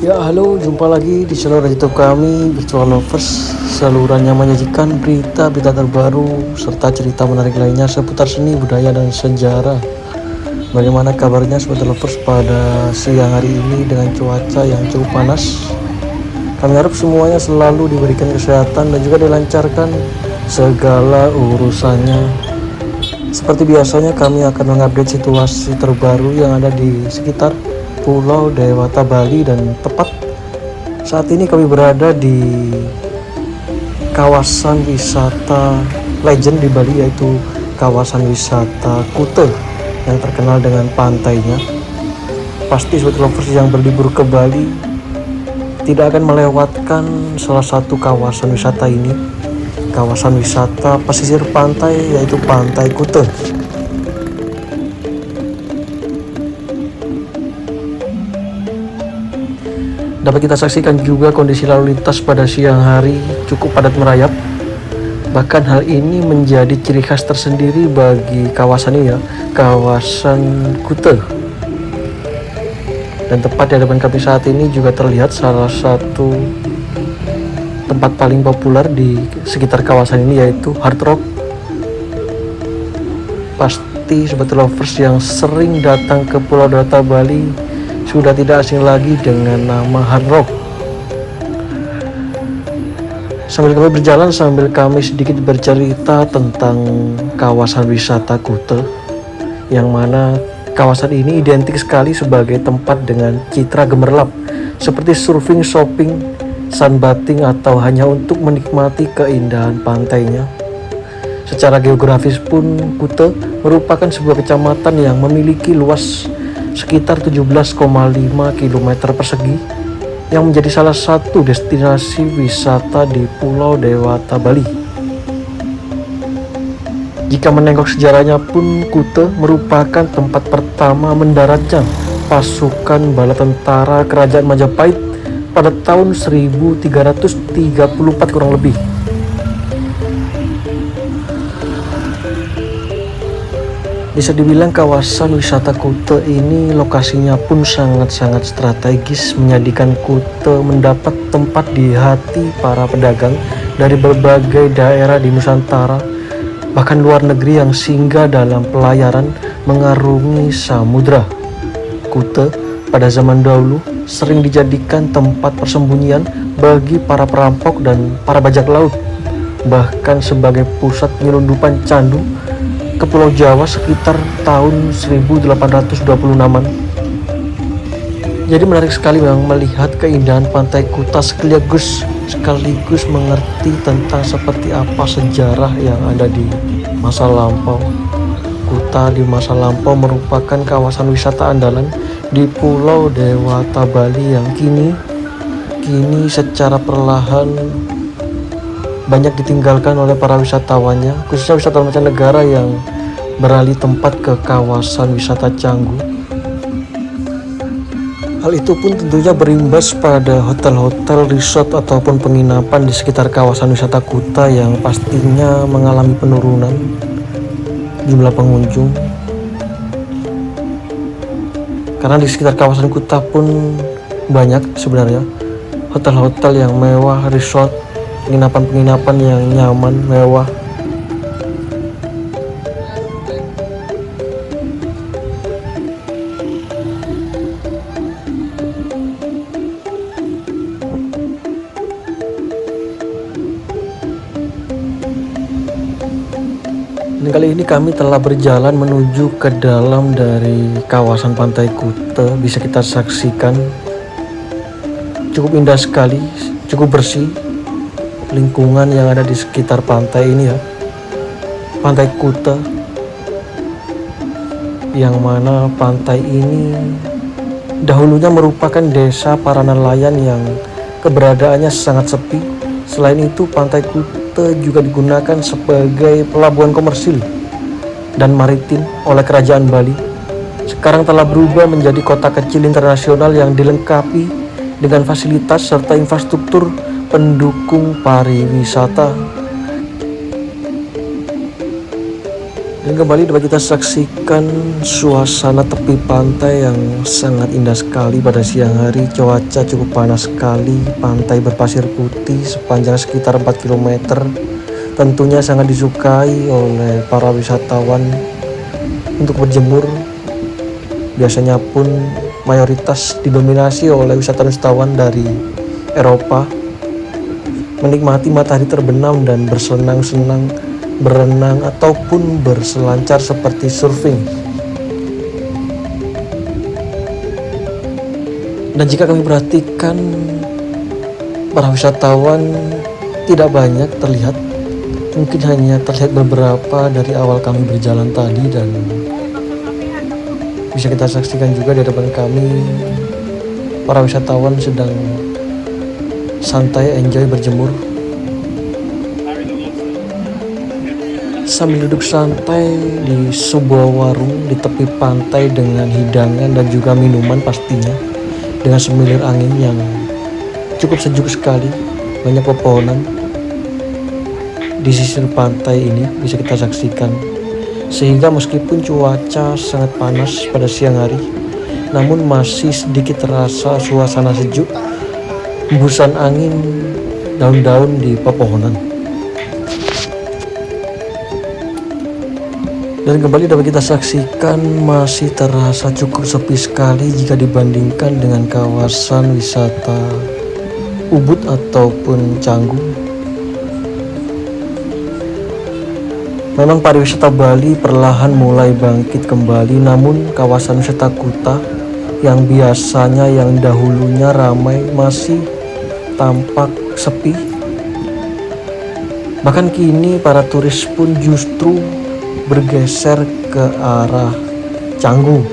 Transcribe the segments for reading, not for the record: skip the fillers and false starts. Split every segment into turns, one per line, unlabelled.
Ya halo, jumpa lagi di saluran YouTube kami Virtual Lovers. Saluran yang menyajikan berita-berita terbaru serta cerita menarik lainnya seputar seni, budaya, dan sejarah. Bagaimana kabarnya Sobat Lovers pada siang hari ini dengan cuaca yang cukup panas? Kami harap semuanya selalu diberikan kesehatan dan juga dilancarkan segala urusannya. Seperti biasanya kami akan mengupdate situasi terbaru yang ada di sekitar Pulau Dewata Bali, dan tepat saat ini kami berada di kawasan wisata legend di Bali, yaitu kawasan wisata Kuta yang terkenal dengan pantainya. Pasti Sobat Lovers yang berlibur ke Bali tidak akan melewatkan salah satu kawasan wisata ini, kawasan wisata pesisir pantai, yaitu Pantai Kuta. Dapat kita saksikan juga kondisi lalu lintas pada siang hari cukup padat merayap. Bahkan hal ini menjadi ciri khas tersendiri bagi kawasan ini, ya, kawasan Kuta. Dan tepat di hadapan kami saat ini juga terlihat salah satu tempat paling populer di sekitar kawasan ini, yaitu Hard Rock. Pasti Sobat Lovers yang sering datang ke Pulau Dewata Bali sudah tidak asing lagi dengan nama Hard Rock. Sambil kami berjalan, sambil kami sedikit bercerita tentang kawasan wisata Kuta, yang mana kawasan ini identik sekali sebagai tempat dengan citra gemerlap seperti surfing, shopping, sunbathing, atau hanya untuk menikmati keindahan pantainya. Secara geografis pun Kuta merupakan sebuah kecamatan yang memiliki luas sekitar 17,5 km persegi yang menjadi salah satu destinasi wisata di Pulau Dewata Bali. Jika menengok sejarahnya pun, Kuta merupakan tempat pertama mendaratnya pasukan bala tentara Kerajaan Majapahit pada tahun 1334 kurang lebih. Bisa dibilang kawasan wisata Kuta ini lokasinya pun sangat-sangat strategis, menjadikan Kuta mendapat tempat di hati para pedagang dari berbagai daerah di Nusantara, bahkan luar negeri yang singgah dalam pelayaran mengarungi samudra. Kuta pada zaman dahulu sering dijadikan tempat persembunyian bagi para perampok dan para bajak laut, bahkan sebagai pusat penyelundupan candu ke Pulau Jawa sekitar tahun 1826-an. Jadi menarik sekali memang melihat keindahan pantai Kuta sekaligus mengerti tentang seperti apa sejarah yang ada di masa lampau. Kuta di masa lampau merupakan kawasan wisata andalan di Pulau Dewata Bali yang kini secara perlahan banyak ditinggalkan oleh para wisatawannya, khususnya wisatawan mancanegara yang beralih tempat ke kawasan wisata Canggu. Hal itu pun tentunya berimbas pada hotel-hotel, resort, ataupun penginapan di sekitar kawasan wisata Kuta yang pastinya mengalami penurunan jumlah pengunjung. Karena di sekitar kawasan Kuta pun banyak sebenarnya hotel-hotel yang mewah, resort, penginapan-penginapan yang nyaman, mewah. Dan kali ini kami telah berjalan menuju ke dalam dari kawasan Pantai Kuta. Bisa kita saksikan cukup indah sekali, cukup bersih lingkungan yang ada di sekitar pantai ini, ya. Pantai Kuta, yang mana pantai ini dahulunya merupakan desa para nelayan yang keberadaannya sangat sepi. Selain itu, Pantai Kuta juga digunakan sebagai pelabuhan komersil dan maritim oleh Kerajaan Bali. Sekarang telah berubah menjadi kota kecil internasional yang dilengkapi dengan fasilitas serta infrastruktur pendukung pariwisata. Dan kembali dapat kita saksikan suasana tepi pantai yang sangat indah sekali pada siang hari. Cuaca cukup panas sekali, pantai berpasir putih sepanjang sekitar 4 km. Tentunya sangat disukai oleh para wisatawan untuk berjemur. Biasanya pun mayoritas didominasi oleh wisatawan dari Eropa, menikmati matahari terbenam dan bersenang-senang, berenang ataupun berselancar seperti surfing. Dan jika kami perhatikan, para wisatawan tidak banyak terlihat, mungkin hanya terlihat beberapa dari awal kami berjalan tadi, dan bisa kita saksikan juga di depan kami para wisatawan sedang santai enjoy berjemur sambil duduk santai di sebuah warung di tepi pantai dengan hidangan dan juga minuman pastinya, dengan semilir angin yang cukup sejuk sekali. Banyak pepohonan di sisir pantai ini bisa kita saksikan, sehingga meskipun cuaca sangat panas pada siang hari, namun masih sedikit terasa suasana sejuk, hembusan angin daun-daun di pepohonan. Dan kembali dapat kita saksikan masih terasa cukup sepi sekali jika dibandingkan dengan kawasan wisata Ubud ataupun Canggu. Memang pariwisata Bali perlahan mulai bangkit kembali, namun kawasan wisata Kuta yang biasanya yang dahulunya ramai masih tampak sepi. Bahkan kini para turis pun justru bergeser ke arah Canggu.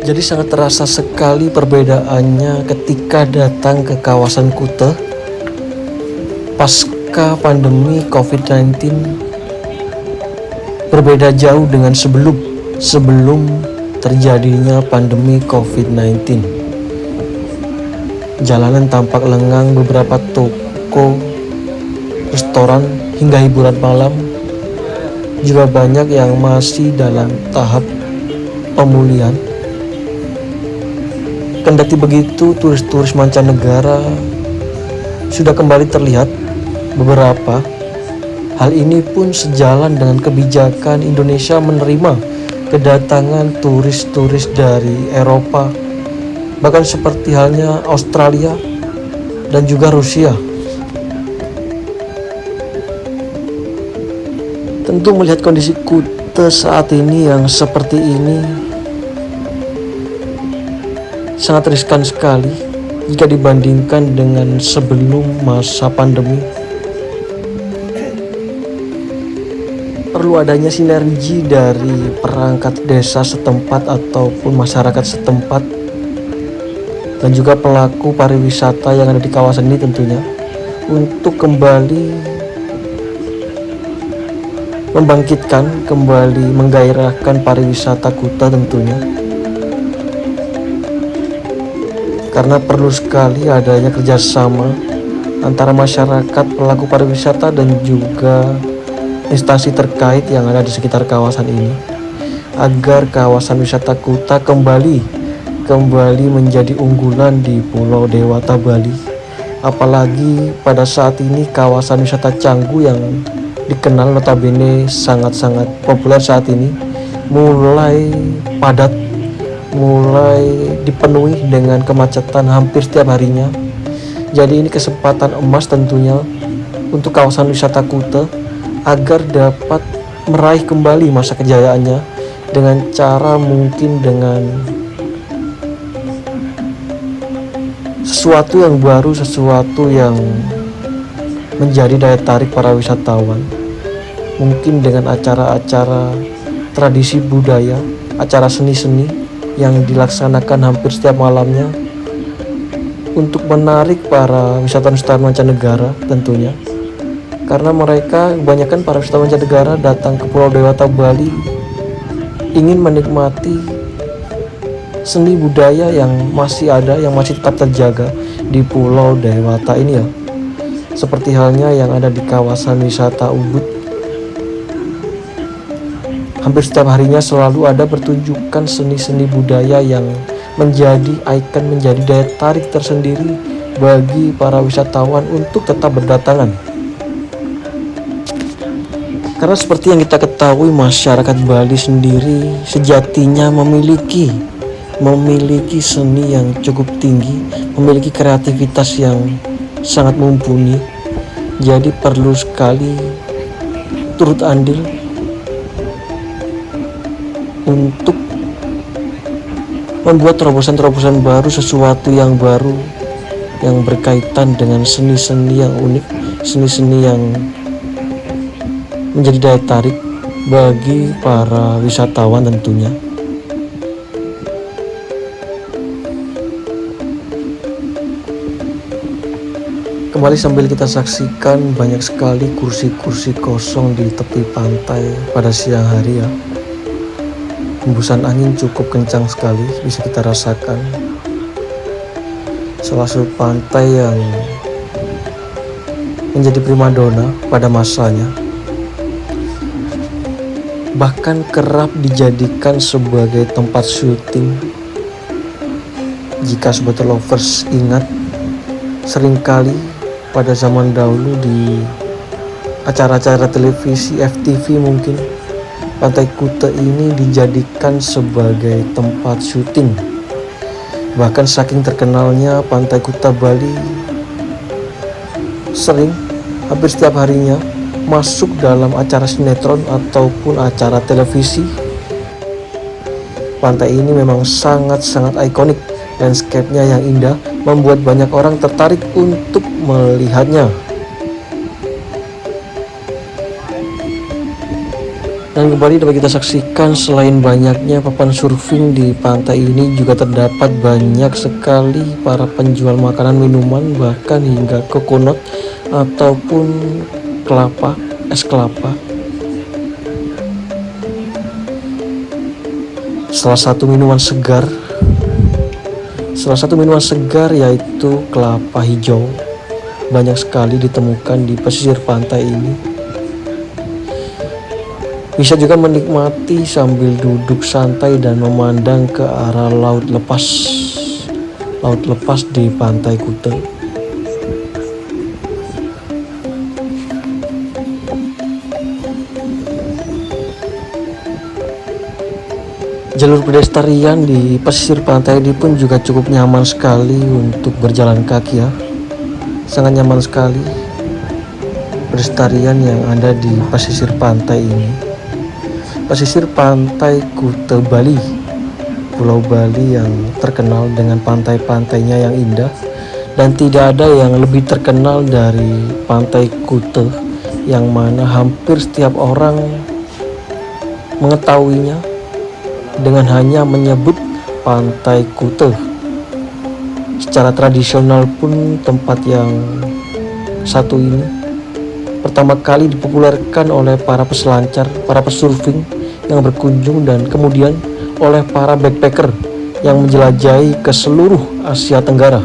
Jadi sangat terasa sekali perbedaannya ketika datang ke kawasan Kuta pasca pandemi COVID-19. Berbeda jauh dengan sebelum terjadinya pandemi COVID-19. Jalanan tampak lengang, beberapa toko, restoran, hingga hiburan malam juga banyak yang masih dalam tahap pemulihan. Kendati begitu, turis-turis mancanegara sudah kembali terlihat beberapa. Hal ini pun sejalan dengan kebijakan Indonesia menerima kedatangan turis-turis dari Eropa, bahkan seperti halnya Australia dan juga Rusia. Tentu melihat kondisi Kuta saat ini yang seperti ini sangat riskan sekali jika dibandingkan dengan sebelum masa pandemi. Perlu adanya sinergi dari perangkat desa setempat ataupun masyarakat setempat dan juga pelaku pariwisata yang ada di kawasan ini tentunya untuk kembali membangkitkan, kembali menggairahkan pariwisata Kuta tentunya. Karena perlu sekali adanya kerjasama antara masyarakat, pelaku pariwisata dan juga instansi terkait yang ada di sekitar kawasan ini, agar kawasan wisata Kuta kembali menjadi unggulan di Pulau Dewata Bali. Apalagi pada saat ini kawasan wisata Canggu yang dikenal notabene sangat-sangat populer saat ini mulai padat, mulai dipenuhi dengan kemacetan hampir setiap harinya. Jadi ini kesempatan emas tentunya untuk kawasan wisata Kuta agar dapat meraih kembali masa kejayaannya dengan cara mungkin dengan sesuatu yang baru, sesuatu yang menjadi daya tarik para wisatawan. Mungkin dengan acara-acara tradisi budaya, acara seni-seni yang dilaksanakan hampir setiap malamnya untuk menarik para wisatawan mancanegara tentunya. Karena mereka, kebanyakan para wisatawan mancanegara datang ke Pulau Dewata Bali ingin menikmati seni budaya yang masih ada, yang masih tetap terjaga di Pulau Dewata ini ya. Seperti halnya yang ada di kawasan wisata Ubud Hampir setiap harinya selalu ada pertunjukan seni-seni budaya yang menjadi ikon, menjadi daya tarik tersendiri bagi para wisatawan untuk tetap berdatangan. Karena seperti yang kita ketahui, masyarakat Bali sendiri sejatinya memiliki seni yang cukup tinggi, memiliki kreativitas yang sangat mumpuni. Jadi perlu sekali turut andil untuk membuat terobosan-terobosan baru, sesuatu yang baru yang berkaitan dengan seni-seni yang unik, seni-seni yang menjadi daya tarik bagi para wisatawan tentunya. Kembali sambil kita saksikan banyak sekali kursi-kursi kosong di tepi pantai pada siang hari ya. Hembusan angin cukup kencang sekali, bisa kita rasakan. Salah satu pantai yang menjadi primadona pada masanya, bahkan kerap dijadikan sebagai tempat syuting. Jika sobat lovers ingat, seringkali pada zaman dahulu di acara-acara televisi FTV mungkin, Pantai Kuta ini dijadikan sebagai tempat syuting. Bahkan saking terkenalnya Pantai Kuta Bali, sering hampir setiap harinya masuk dalam acara sinetron ataupun acara televisi. Pantai ini memang sangat-sangat ikonik. Landscape-nya yang indah membuat banyak orang tertarik untuk melihatnya. Dan kembali dapat kita saksikan, selain banyaknya papan surfing di pantai ini, juga terdapat banyak sekali para penjual makanan, minuman, bahkan hingga coconut ataupun kelapa, es kelapa. Salah satu minuman segar yaitu kelapa hijau banyak sekali ditemukan di pesisir pantai ini. Bisa juga menikmati sambil duduk santai dan memandang ke arah laut lepas di Pantai Kuta. Jalur pedestrian di pesisir pantai ini pun juga cukup nyaman sekali untuk berjalan kaki ya. Sangat nyaman sekali pedestrian yang ada di pesisir pantai ini. Pesisir Pantai Kuta Bali, Pulau Bali yang terkenal dengan pantai-pantainya yang indah, dan tidak ada yang lebih terkenal dari Pantai Kuta, yang mana hampir setiap orang mengetahuinya dengan hanya menyebut Pantai Kuta. Secara tradisional pun tempat yang satu ini pertama kali dipopulerkan oleh para peselancar, para pesurfing yang berkunjung, dan kemudian oleh para backpacker yang menjelajahi ke seluruh Asia Tenggara.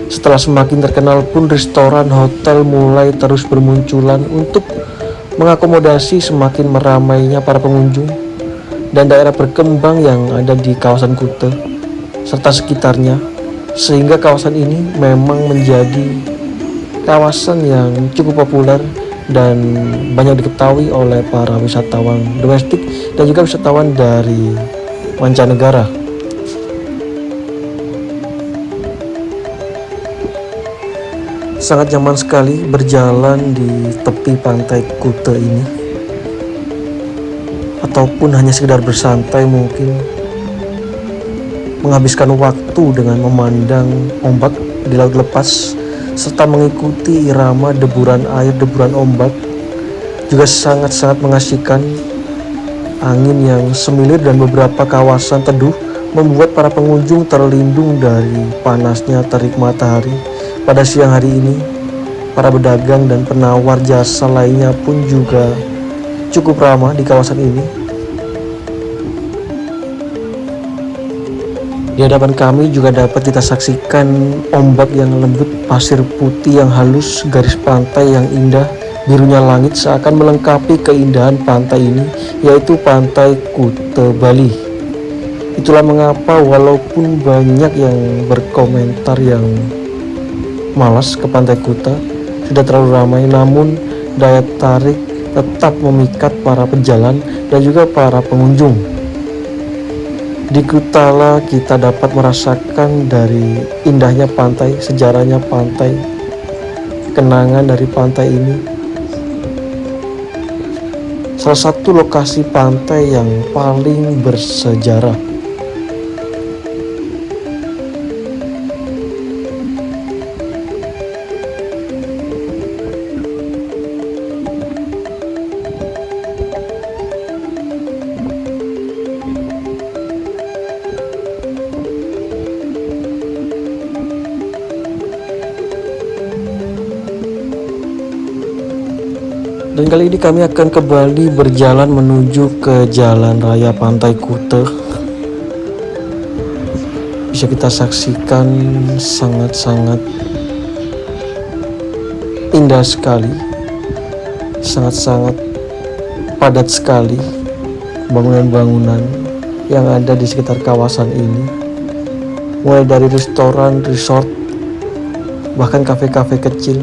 Setelah semakin terkenal pun, restoran, hotel mulai terus bermunculan untuk mengakomodasi semakin meramainya para pengunjung, dan daerah berkembang yang ada di kawasan Kuta serta sekitarnya, sehingga kawasan ini memang menjadi kawasan yang cukup populer dan banyak diketahui oleh para wisatawan domestik dan juga wisatawan dari mancanegara. Sangat nyaman sekali berjalan di tepi Pantai Kuta ini, ataupun hanya sekedar bersantai, mungkin menghabiskan waktu dengan memandang ombak di laut lepas serta mengikuti irama deburan air, deburan ombak, juga sangat-sangat mengasihkan. Angin yang semilir dan beberapa kawasan teduh membuat para pengunjung terlindung dari panasnya terik matahari pada siang hari ini. Para pedagang dan penawar jasa lainnya pun juga cukup ramah di kawasan ini. Di hadapan kami juga dapat kita saksikan ombak yang lembut, pasir putih yang halus, garis pantai yang indah, Birunya langit seakan melengkapi keindahan pantai ini, yaitu Pantai Kuta Bali. Itulah mengapa walaupun banyak yang berkomentar yang malas ke Pantai Kuta, sudah terlalu ramai, namun daya tarik tetap memikat para pejalan dan juga para pengunjung. Di Kutala kita dapat merasakan dari indahnya pantai, sejarahnya pantai, kenangan dari pantai ini. Salah satu lokasi pantai yang paling bersejarah. Dan kali ini kami akan kembali berjalan menuju ke Jalan Raya Pantai Kuta. Bisa kita saksikan sangat-sangat indah sekali, sangat-sangat padat sekali bangunan-bangunan yang ada di sekitar kawasan ini. Mulai dari restoran, resort, bahkan kafe-kafe kecil.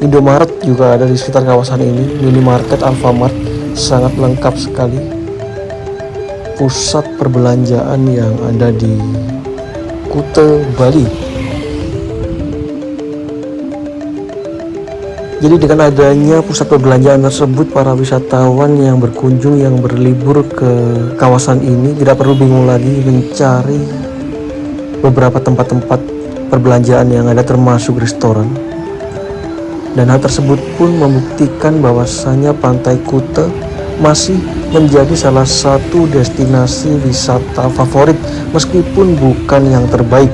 Indomaret juga ada di sekitar kawasan ini, minimarket, Alfamart, sangat lengkap sekali. Pusat perbelanjaan yang ada di Kuta Bali. Jadi dengan adanya pusat perbelanjaan tersebut, para wisatawan yang berkunjung, yang berlibur ke kawasan ini tidak perlu bingung lagi mencari beberapa tempat-tempat perbelanjaan yang ada, termasuk restoran. Dan hal tersebut pun membuktikan bahwasannya Pantai Kuta masih menjadi salah satu destinasi wisata favorit meskipun bukan yang terbaik.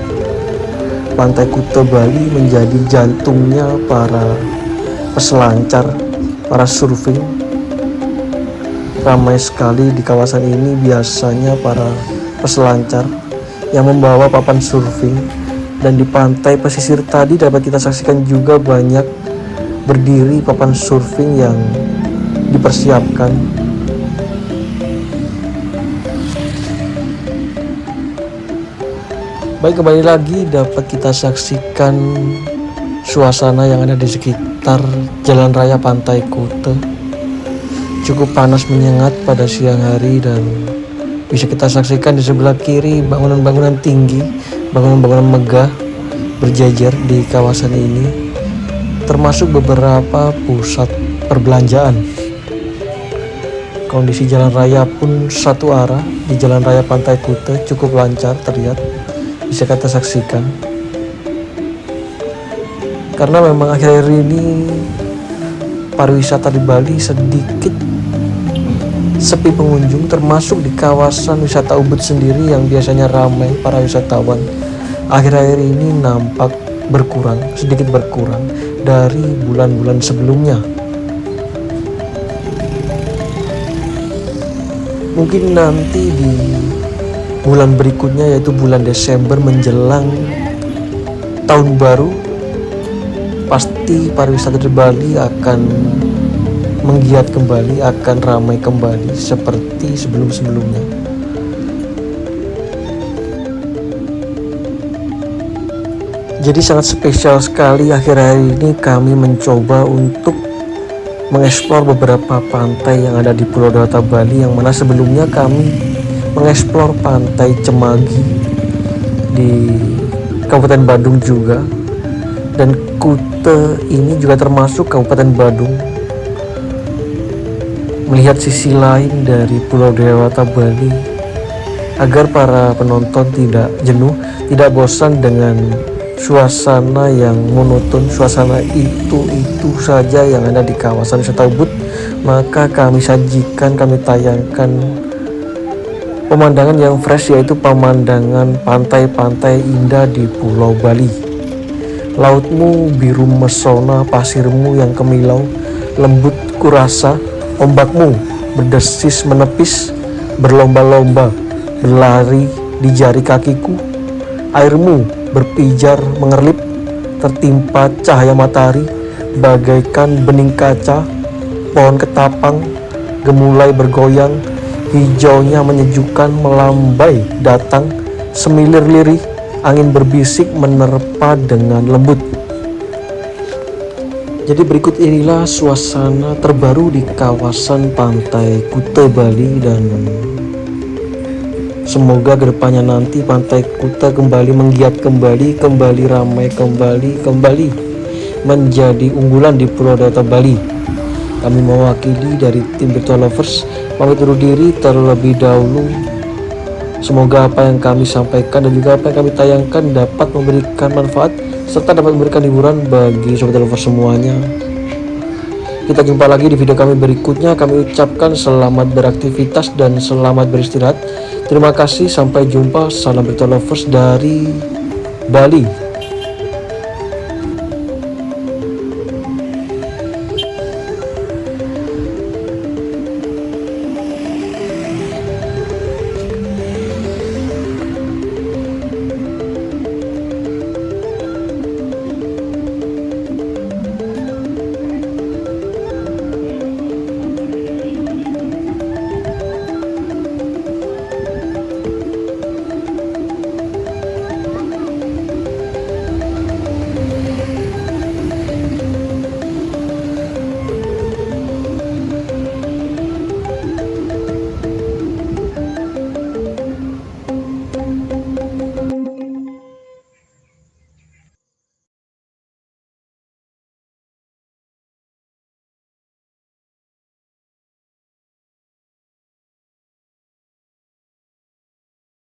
Pantai Kuta Bali menjadi jantungnya para peselancar, para surfing. Ramai sekali di kawasan ini biasanya para peselancar yang membawa papan surfing. Dan di pantai pesisir tadi dapat kita saksikan juga banyak berdiri papan surfing yang dipersiapkan. Baik, kembali lagi dapat kita saksikan suasana yang ada di sekitar Jalan Raya Pantai Kuta. Cukup panas menyengat pada siang hari dan bisa kita saksikan di sebelah kiri bangunan-bangunan tinggi, bangunan-bangunan megah berjajar di kawasan ini, termasuk beberapa pusat perbelanjaan. Kondisi jalan raya pun satu arah di Jalan Raya Pantai Kuta, cukup lancar terlihat, bisa kita saksikan. Karena memang akhir-akhir ini pariwisata di Bali sedikit sepi pengunjung, termasuk di kawasan wisata Ubud sendiri yang biasanya ramai para wisatawan. Akhir-akhir ini nampak sedikit berkurang dari bulan-bulan sebelumnya. Mungkin nanti di bulan berikutnya, yaitu bulan Desember menjelang tahun baru, pasti pariwisata di Bali akan menggiat kembali, akan ramai kembali seperti sebelum-sebelumnya. Jadi sangat spesial sekali akhir-akhir ini kami mencoba untuk mengeksplor beberapa pantai yang ada di Pulau Dewata Bali, yang mana sebelumnya kami mengeksplor pantai Cemagi di Kabupaten Badung juga, dan Kuta ini juga termasuk Kabupaten Badung. Melihat sisi lain dari Pulau Dewata Bali agar para penonton tidak jenuh, tidak bosan dengan suasana yang monoton, suasana itu saja yang ada di kawasan wisata Ubud, maka kami sajikan, kami tayangkan pemandangan yang fresh, yaitu pemandangan pantai-pantai indah di Pulau Bali. Lautmu biru mesona, pasirmu yang kemilau, lembut kurasa, ombakmu berdesis menepis, berlomba-lomba berlari di jari kakiku, airmu berpijar mengerlip tertimpa cahaya matahari, bagaikan bening kaca. Pohon ketapang gemulai bergoyang, hijaunya menyejukkan melambai datang, semilir lirih, angin berbisik menerpa dengan lembut. Jadi berikut inilah suasana terbaru di kawasan pantai Kuta Bali, dan semoga kedepannya nanti pantai Kuta kembali menggiat kembali ramai kembali menjadi unggulan di Pulau Dewata Bali. Kami mewakili dari tim Virtual Lovers pamit undur diri terlebih dahulu. Semoga apa yang kami sampaikan dan juga apa yang kami tayangkan dapat memberikan manfaat serta dapat memberikan hiburan bagi sobat lovers semuanya. Kita jumpa lagi di video kami berikutnya. Kami ucapkan selamat beraktivitas dan selamat beristirahat. Terima kasih, sampai jumpa. Salam Virtual Lovers dari Bali.